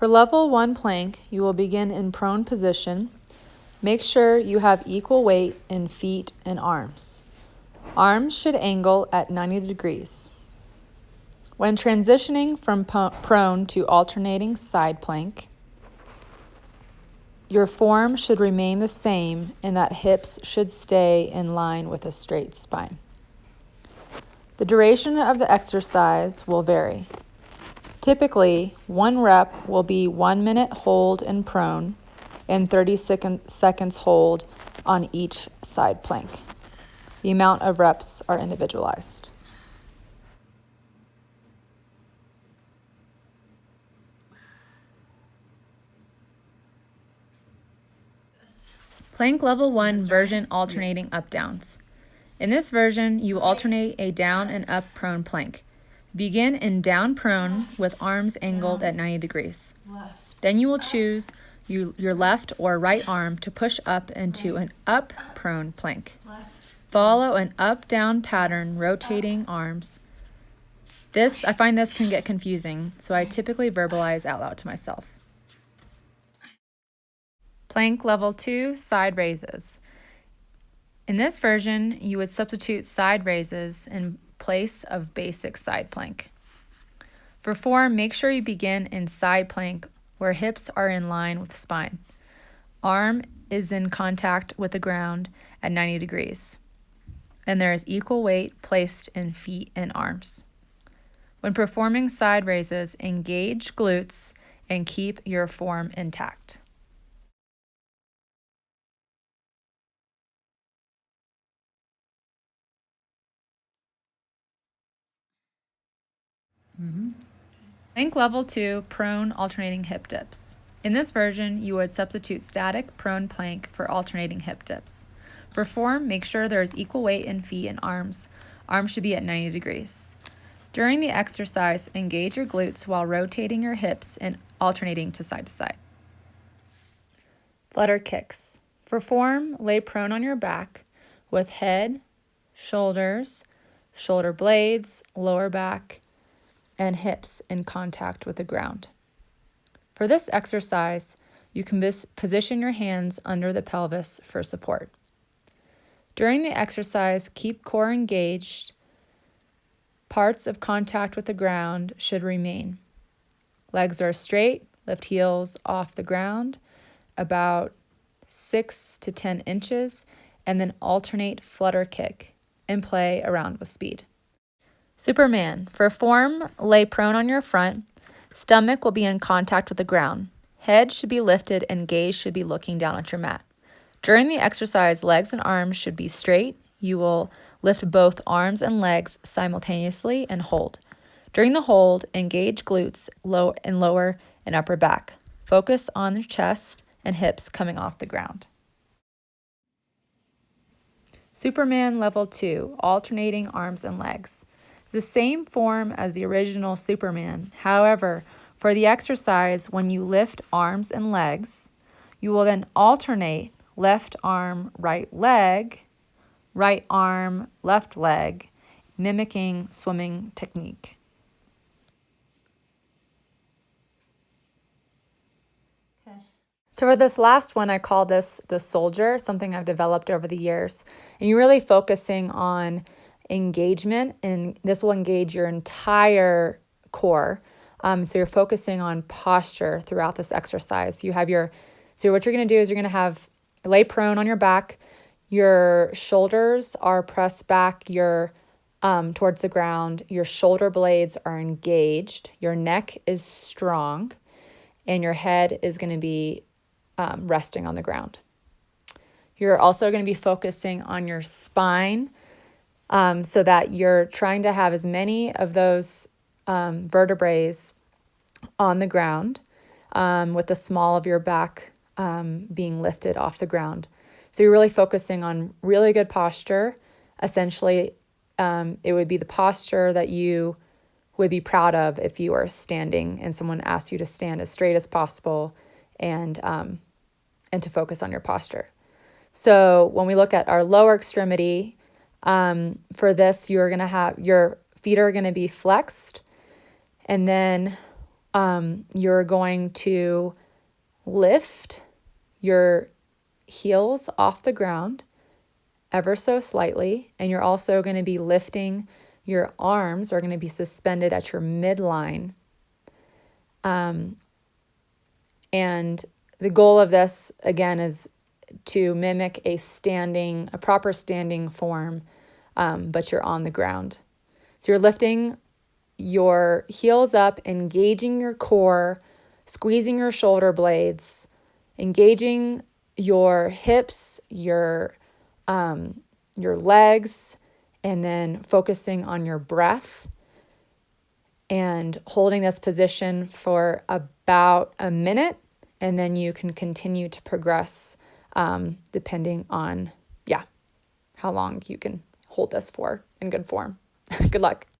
For level 1 plank, you will begin in prone position. Make sure you have equal weight in feet and arms. Arms should angle at 90 degrees. When transitioning from prone to alternating side plank, your form should remain the same in that hips should stay in line with a straight spine. The duration of the exercise will vary. Typically, 1 rep will be 1 minute hold in prone and 30 seconds hold on each side plank. The amount of reps are individualized. Plank level 1 version alternating up downs. In this version, you alternate a down and up prone plank. Begin in down prone with arms angled at 90 degrees. Then you will choose your left or right arm to push up into an up prone plank. Follow an up-down pattern, rotating arms. I find this can get confusing, so I typically verbalize out loud to myself. Plank level 2, side raises. In this version, you would substitute side raises in place of basic side plank. For form, make sure you begin in side plank where hips are in line with spine. Arm is in contact with the ground at 90 degrees. And there is equal weight placed in feet and arms. When performing side raises, engage glutes and keep your form intact. Plank level 2, prone alternating hip dips. In this version, you would substitute static prone plank for alternating hip dips. For form, make sure there is equal weight in feet and arms. Arms should be at 90 degrees. During the exercise, engage your glutes while rotating your hips and alternating to side. Flutter kicks. For form, lay prone on your back with head, shoulders, shoulder blades, lower back, and hips in contact with the ground. For this exercise, you can position your hands under the pelvis for support. During the exercise, keep core engaged. Parts of contact with the ground should remain. Legs are straight, lift heels off the ground about 6 to 10 inches, and then alternate flutter kick and play around with speed. Superman. For form, lay prone on your front. Stomach will be in contact with the ground. Head should be lifted and gaze should be looking down at your mat. During the exercise, legs and arms should be straight. You will lift both arms and legs simultaneously and hold. During the hold, engage glutes, lower and upper back. Focus on the chest and hips coming off the ground. Superman level 2, alternating arms and legs. It's the same form as the original Superman. However, for the exercise, when you lift arms and legs, you will then alternate left arm, right leg, right arm, left leg, mimicking swimming technique. Okay. So for this last one, I call this the soldier, something I've developed over the years. And you're really focusing on engagement, and this will engage your entire core. So you're focusing on posture throughout this exercise. So what you're going to do is you're going to lay prone on your back. Your shoulders are pressed back towards the ground. Your shoulder blades are engaged. Your neck is strong, and your head is going to be resting on the ground. You're also going to be focusing on your spine, so that you're trying to have as many of those vertebrae on the ground, with the small of your back being lifted off the ground. So you're really focusing on really good posture. Essentially, it would be the posture that you would be proud of if you were standing and someone asked you to stand as straight as possible and to focus on your posture. So when we look at our lower extremity, for this, you're going to have your feet are going to be flexed, and then You're going to lift your heels off the ground ever so slightly, and you're also going to be lifting your arms are going to be suspended at your midline. And the goal of this, again, is to mimic a proper standing form, but you're on the ground. So you're lifting your heels up, engaging your core, squeezing your shoulder blades, engaging your hips, your legs, and then focusing on your breath and holding this position for about a minute, and then you can continue to progress depending on, how long you can hold this for in good form. Good luck.